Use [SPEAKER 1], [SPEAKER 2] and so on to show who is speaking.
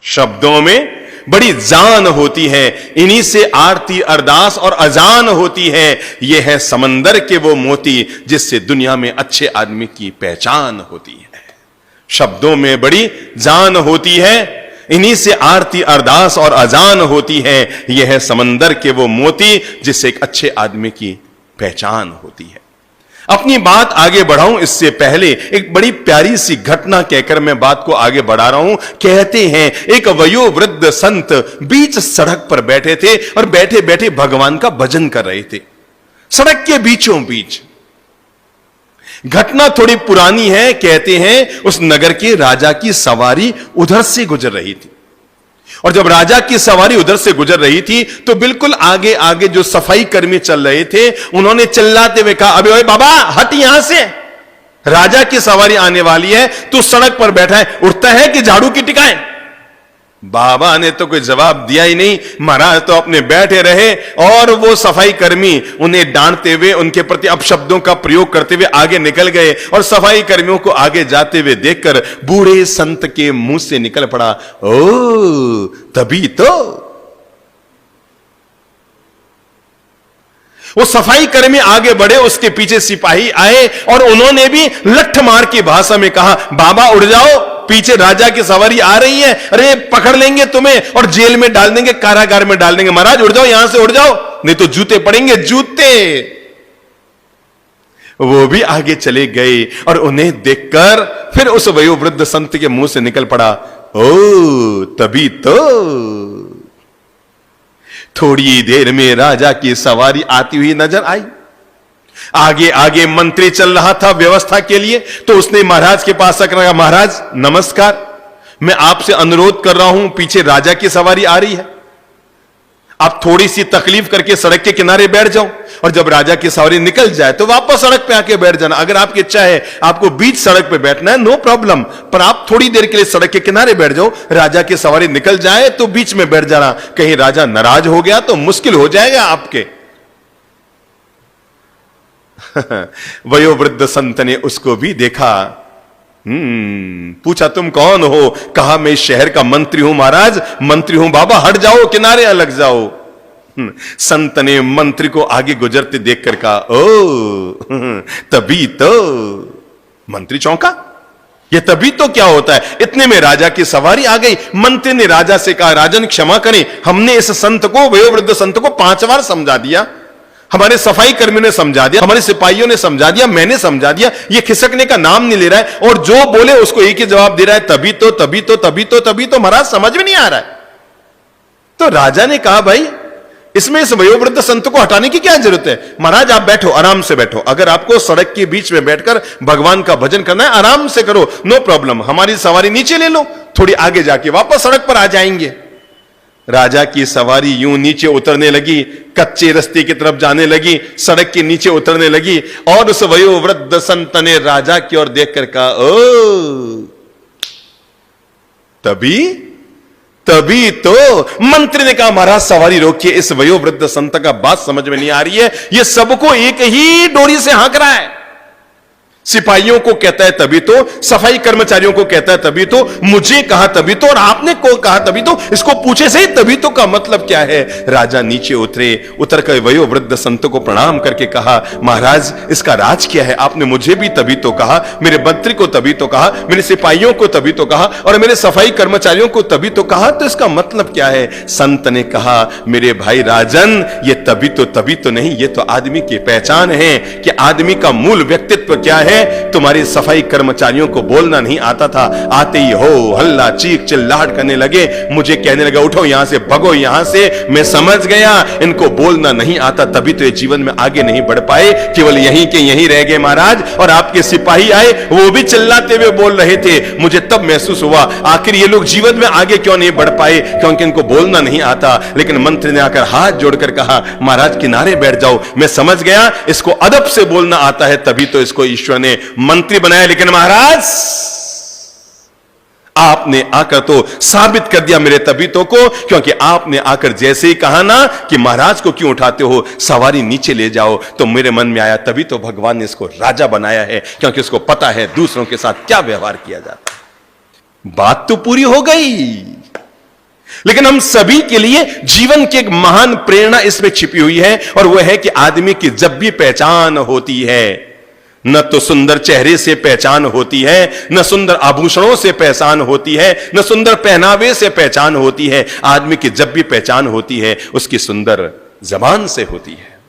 [SPEAKER 1] शब्दों में बड़ी जान होती है, इन्हीं से आरती अरदास और अजान होती है। यह है समंदर के वो मोती जिससे दुनिया में अच्छे आदमी की पहचान होती है। शब्दों में बड़ी जान होती है, इन्हीं से आरती अरदास और अजान होती है। यह है समंदर के वो मोती जिससे एक अच्छे आदमी की पहचान होती है। अपनी बात आगे बढ़ाऊं इससे पहले एक बड़ी प्यारी सी घटना कहकर मैं बात को आगे बढ़ा रहा हूं। कहते हैं एक वयोवृद्ध संत बीच सड़क पर बैठे थे और बैठे बैठे भगवान का भजन कर रहे थे, सड़क के बीचों बीच। घटना थोड़ी पुरानी है। कहते हैं उस नगर के राजा की सवारी उधर से गुजर रही थी, और जब राजा की सवारी उधर से गुजर रही थी तो बिल्कुल आगे आगे जो सफाई कर्मी चल रहे थे, उन्होंने चिल्लाते हुए कहा, अबे ओए बाबा हट यहां से, राजा की सवारी आने वाली है, तू सड़क पर बैठा है, उठता है कि झाड़ू की टिकाएं। बाबा ने तो कोई जवाब दिया ही नहीं। महाराज तो अपने बैठे रहे और वो सफाई कर्मी उन्हें डांटते हुए, उनके प्रति अपशब्दों का प्रयोग करते हुए आगे निकल गए। और सफाई कर्मियों को आगे जाते हुए देखकर बूढ़े संत के मुंह से निकल पड़ा, ओ तभी तो। वो सफाई कर्मी आगे बढ़े, उसके पीछे सिपाही आए और उन्होंने भी लठ मार की भाषा में कहा, बाबा उड़ जाओ, पीछे राजा की सवारी आ रही है, अरे पकड़ लेंगे तुम्हें और जेल में डाल देंगे, कारागार में डाल देंगे। महाराज उड़ जाओ, यहां से उड़ जाओ, नहीं तो जूते पड़ेंगे, जूते। वो भी आगे चले गए और उन्हें देखकर फिर उस वयोवृद्ध संत के मुंह से निकल पड़ा, ओ तभी तो। थोड़ी देर में राजा की सवारी आती हुई नजर आई। आगे आगे मंत्री चल रहा था व्यवस्था के लिए, तो उसने महाराज के पास आकर कहा, महाराज नमस्कार, मैं आपसे अनुरोध कर रहा हूं, पीछे राजा की सवारी आ रही है, आप थोड़ी सी तकलीफ करके सड़क के किनारे बैठ जाओ, और जब राजा की सवारी निकल जाए तो वापस सड़क पे आके बैठ जाना। अगर आपकी इच्छा है आपको बीच सड़क पे बैठना है, नो प्रॉब्लम, पर आप थोड़ी देर के लिए सड़क के किनारे बैठ जाओ, राजा की सवारी निकल जाए तो बीच में बैठ जाना, कहीं राजा नाराज हो गया तो मुश्किल हो जाएगा आपके। वयोवृद्ध संत ने उसको भी देखा, पूछा तुम कौन हो? कहा मैं शहर का मंत्री हूं महाराज, मंत्री हूं। बाबा हट जाओ, किनारे अलग जाओ। संत ने मंत्री को आगे गुजरते देखकर कहा, ओ तभी तो। मंत्री चौंका, ये तभी तो क्या होता है? इतने में राजा की सवारी आ गई। मंत्री ने राजा से कहा, राजन क्षमा करें, हमने इस संत को, वयोवृद्ध संत को 5 बार समझा दिया, हमारे सफाई कर्मियों ने समझा दिया, हमारे सिपाहियों ने समझा दिया, मैंने समझा दिया, ये खिसकने का नाम नहीं ले रहा है, और जो बोले उसको एक ही जवाब दे रहा है, तभी तो तभी तो तभी तो तभी तो। महाराज समझ में नहीं आ रहा है। तो राजा ने कहा, भाई इसमें इस वयोवृद्ध संत को हटाने की क्या जरूरत है? महाराज आप बैठो, आराम से बैठो, अगर आपको सड़क के बीच में बैठकर भगवान का भजन करना है आराम से करो, नो प्रॉब्लम, हमारी सवारी नीचे ले लो, थोड़ी आगे जाके वापस सड़क पर आ जाएंगे। राजा की सवारी यूं नीचे उतरने लगी, कच्चे रास्ते की तरफ जाने लगी, सड़क के नीचे उतरने लगी, और उस वयोवृद्ध संत ने राजा की ओर देखकर कहा, ओ तभी तो। मंत्री ने कहा, महाराज सवारी रोकिए, इस वयोवृद्ध संत का बात समझ में नहीं आ रही है, ये सबको एक ही डोरी से हाँक रहा है। सिपाहियों को कहता है तभी तो, सफाई कर्मचारियों को कहता है तभी तो, मुझे कहा तभी तो, और आपने को कहा तभी तो, इसको पूछे से ही तभी तो का मतलब क्या है? राजा नीचे उतरे, उतर कर वयोवृद्ध संत को प्रणाम करके कहा, महाराज इसका राज क्या है? आपने मुझे भी तभी तो कहा, मेरे मंत्री को तभी तो कहा, मेरे सिपाहियों को तभी तो कहा, और मेरे सफाई कर्मचारियों को तभी तो कहा, तो इसका मतलब क्या है? संत ने कहा, मेरे भाई राजन, ये तभी तो नहीं, ये तो आदमी की पहचान है कि आदमी का मूल व्यक्तित्व क्या है। तुम्हारी सफाई कर्मचारियों को बोलना नहीं आता था, आते ही हो हल्ला चीख चिल्लाहट करने लगे, मुझे कहने लगा उठो यहां से, भगो यहां से। मैं समझ गया इनको बोलना नहीं आता, तभी तो ये जीवन में आगे नहीं बढ़ पाए, केवल यहीं के यहीं रह गए महाराज। और आपके सिपाही आए, वो भी चिल्लाते हुए बोल रहे थे, मुझे तब महसूस हुआ आखिर ये लोग जीवन में आगे क्यों नहीं बढ़ पाए, क्योंकि इनको बोलना नहीं आता। लेकिन मंत्री ने आकर हाथ जोड़कर कहा, महाराज किनारे बैठ जाओ, मैं समझ गया इसको अदब से बोलना आता है, तभी तो इसको ईश्वर ने मंत्री बनाया। लेकिन महाराज आपने आकर तो साबित कर दिया मेरे तबीतों को, क्योंकि आपने आकर जैसे ही कहा ना कि महाराज को क्यों उठाते हो, सवारी नीचे ले जाओ, तो मेरे मन में आया तभी तो भगवान ने इसको राजा बनाया है, क्योंकि उसको पता है दूसरों के साथ क्या व्यवहार किया जाता है। बात तो पूरी हो गई। लेकिन हम सभी के लिए जीवन की एक महान प्रेरणा इसमें छिपी हुई है, और वह है कि आदमी की जब भी पहचान होती है, न तो सुंदर चेहरे से पहचान होती है, न सुंदर आभूषणों से पहचान होती है, न सुंदर पहनावे से पहचान होती है। आदमी की जब भी पहचान होती है, उसकी सुंदर जबान से होती है।